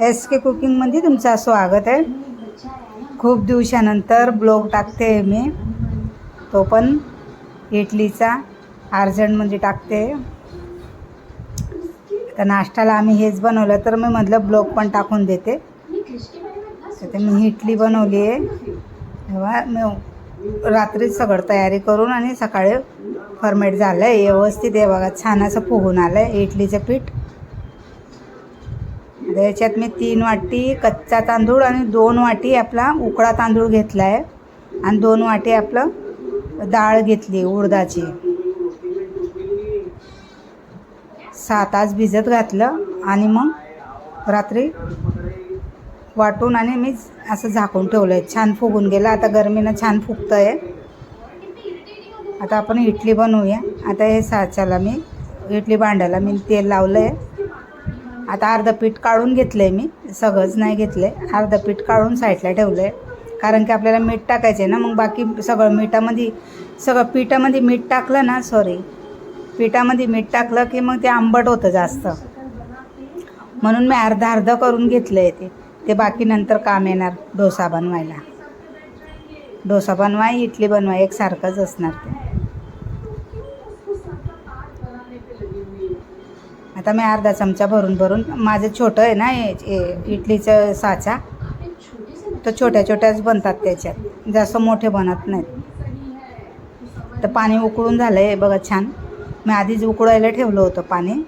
S के कुकिंगमध्ये तुमचं स्वागत आहे. खूप दिवसानंतर ब्लॉग टाकते मी, तो पण इडलीचा अर्जंटमध्ये टाकते. तर नाश्त्याला आम्ही हेच बनवलं, तर मी म्हटलं ब्लॉग पण टाकून देते. तर मी इडली बनवली आहे. तेव्हा मी रात्रीच सगळं तयारी करून आणि सकाळी फर्मेट झालं आहे व्यवस्थित. आहे बघा, छान असं फुगून आलं आहे इडलीचं पीठ. याच्यात मी 3 वाटी कच्चा तांदूळ आणि 2 वाटी आपला उकडा तांदूळ घेतला आहे आणि 2 वाटी आपलं डाळ घेतली उडदाची. 6 तास भिजत घातलं आणि मग रात्री वाटून आणि मी असं झाकून ठेवलं आहे. छान फुगून गेलं. आता गरमीनं छान फुगतं आहे. आता आपण इडली बनवूया. आता हे साच्याला मी इडली भांड्याला मी तेल लावलं आहे. आता अर्धं पीठ काढून घेतलं आहे मी, सगळंच नाही घेतलं आहे. अर्धं पीठ काढून साईडला ठेवलं आहे, कारण की आपल्याला मीठ टाकायचं आहे ना. मग बाकी सगळं पिठामध्ये मीठ टाकलं ना, पिठामध्ये मीठ टाकलं की मग ते आंबट होतं जास्त, म्हणून मी अर्धं करून घेतलं आहे. ते बाकी नंतर काम येणार. डोसा बनवाय इडली बनवाय एकसारखंच असणार ते. आता मी अर्धा चमचा भरून माझं छोटं आहे ना इडलीचं साचा, तर छोट्याच बनतात त्याच्यात, जास्त मोठे बनत नाहीत. तर पाणी उकळून झालं आहे बघा छान. मी आधीच उकळायला ठेवलं होतं पाणी.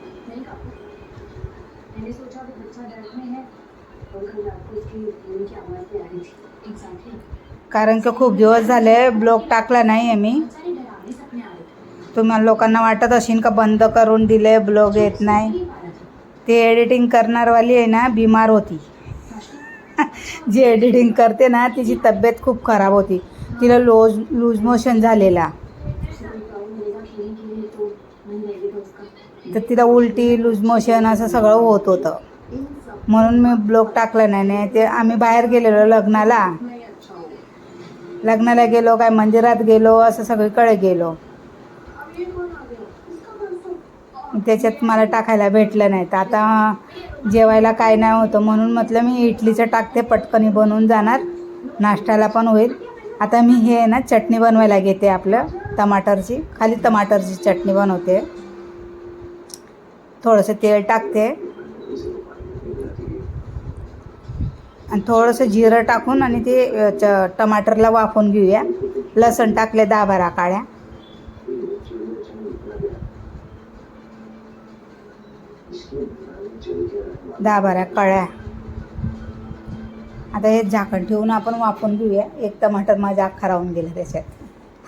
कारण की खूप दिवस झाले ब्लॉग टाकला नाही आहे मी. तुम्हाला लोकांना वाटत असेल का बंद करून दिले, ब्लॉग येत नाही. ते एडिटिंग करणारवाली आहे ना, बिमार होती. जी एडिटिंग करते ना, तिची तब्येत खूप खराब होती. तिला लूज मोशन झालेला, तर तिला उलटी लूज मोशन असं सगळं होत होतं. म्हणून मी ब्लॉग टाकला नाही. ते आम्ही बाहेर गेलेलो लग्नाला गेलो, काय मंदिरात गेलो, असं सगळीकडे गेलो. त्याच्यात मला टाकायला भेटलं नाही. तर आता जेवायला काय नाही होतं, म्हणून म्हटलं मी इडलीचं टाकते, पटकनी बनवून जाणार, नाश्त्याला पण होईल. आता मी हे ना चटणी बनवायला घेते, आपलं खाली टमाटरची चटणी बनवते. थोडंसं तेल टाकते आणि थोडंसं जिरं टाकून आणि ते टमाटरला वाफवून घेऊया. लसण टाकले 10-12 काळ्या. आता हे झाकण ठेवून आपण वाफवून घेऊया. एक टमाटर माझा अख्खा राहून गेला, त्याच्यात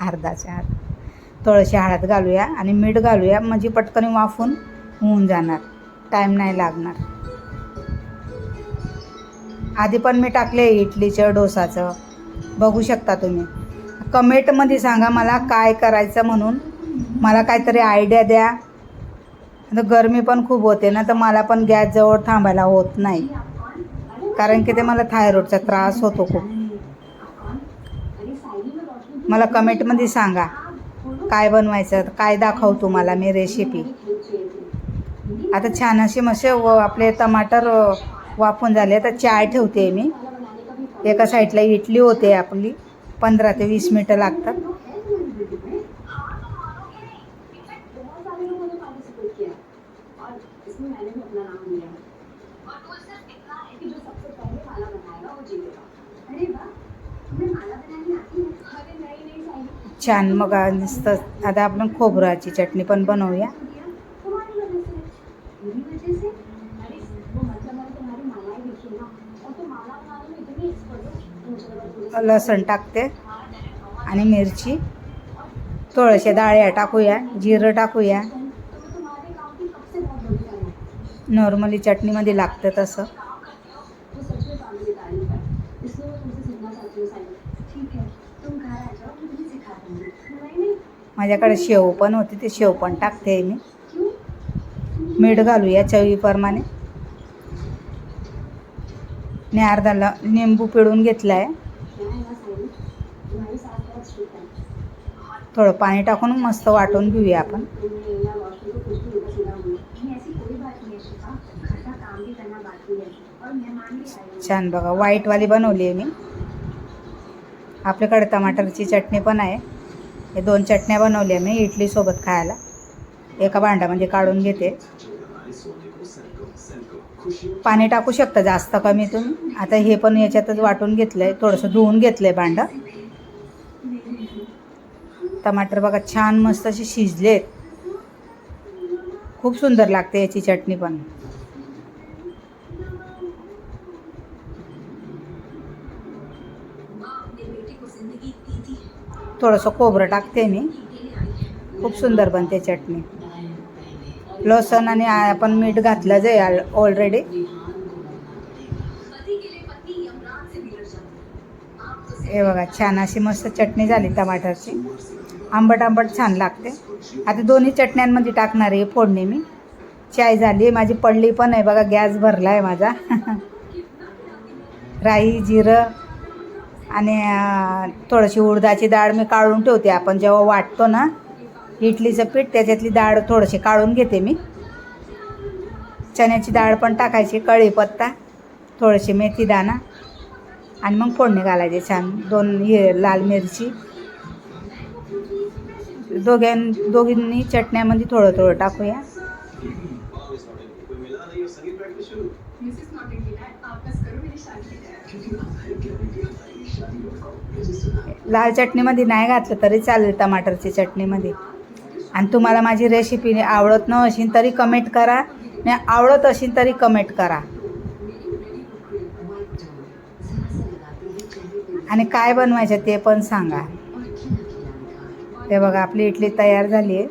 अर्धाच्या थोडीशी हळद घालूया आणि मीठ घालूया, म्हणजे पटकन वाफून होऊन जाणार, टाईम नाही लागणार. आधी पण मी टाकले इडलीचं डोसाचं, बघू शकता तुम्ही. कमेंटमध्ये सांगा मला काय करायचं म्हणून, मला काहीतरी आयडिया द्या. आता गरमी पण खूप होते ना, तर मला पण गॅसजवळ थांबायला होत नाही, कारण की ते मला थायरॉइडचा त्रास होतो खूप. मला कमेंटमध्ये सांगा काय बनवायचं, काय दाखवू तुम्हाला मी रेसिपी. आता छान असे मसे आपले टमाटर वाफून झाले. तर चाय ठेवते मी एका साईडला. इडली होते आपली, 15 ते 20 मिनटं लागतात. छान. मग नुसतं आता आपण खोबऱ्याची चटणी पण बनवूया. लसण टाकते आणि मिरची, थोड्याशा डाळ्या टाकूया, जिरं टाकूया. नॉर्मली चटणीमध्ये लागतं तसं. माझ्याकडे शेव पण होती, ते शेव पण टाकते मी. मीठ घालूया चवीप्रमाणे. आणि अर्धा लिंबू पिळून घेतला आहे. थोडं पाणी टाकून मस्त वाटून घेऊया आपण. छान बघा व्हाईटवाली बनवली आहे मी. आपल्याकडे टमाटरची चटणी पण आहे. हे 2 चटण्या बनवल्या मी इडलीसोबत खायला. एका भांड्यामध्ये काढून घेते. पाणी टाकू शकता जास्त कमी तुम्ही. आता हे पण याच्यातच वाटून घेतलं आहे. थोडंसं धुवून घेतलं आहे भांडं. टमाटर बघा छान मस्त असे शिजलेत. खूप सुंदर लागते याची चटणी पण. थोडंसं खोबरं टाकते मी. खूप सुंदर बनते चटणी. लसूण आणि आपण मीठ घातलंच आहे ऑलरेडी. हे बघा छान अशी मस्त चटणी झाली टमाटरची. आंबट आंबट छान लागते. आता दोन्ही चटण्यांमध्ये टाकणार आहे फोडणी मी. चाय झाली माझी पडली पण आहे बघा. गॅस भरला आहे माझा. राई जिरं आणि थोडीशी उडदाची डाळ मी काढून ठेवते. आपण जेव्हा वाटतो ना इडलीचं पीठ त्याच्यातली डाळ थोडीशी काढून घेते मी. चण्याची डाळ पण टाकायची. कढीपत्ता थोडीशी मेथी दाणा आणि मग फोडणी घालायची छान. 2 लाल मिरची. दोघींनी चटण्यामध्ये थोडं थोडं टाकूया. लाल चटणीमध्ये नाही घातलं तरी चालेल टमाटरची चटणीमध्ये. आणि तुम्हाला माझी रेसिपी आवडत न असेल तरी कमेंट करा. नाही आवडत असेल तरी कमेंट करा. आणि काय बनवायचं ते पण सांगा. ते बघा आपली इडली तयार झाली आहे.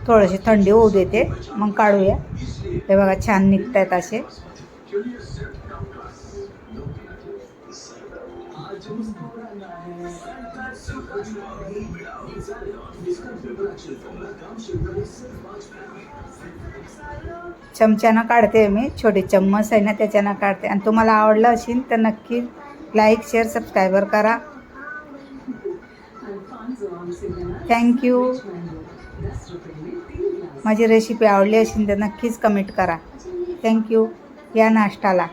थोडीशी थंडी होऊ देते मग काढूया. हे बघा छान निघत आहेत असे. चमच्यानं काढते मी. छोटे चम्मच आहे ना त्याच्यानं काढते. आणि तुम्हाला आवडलं असेल तर नक्की लाईक शेअर सबस्क्राईबर करा. थँक्यू. माझी रेसिपी आवडली असेल तर नक्कीच कमेंट करा. थँक्यू. या नाश्ताला.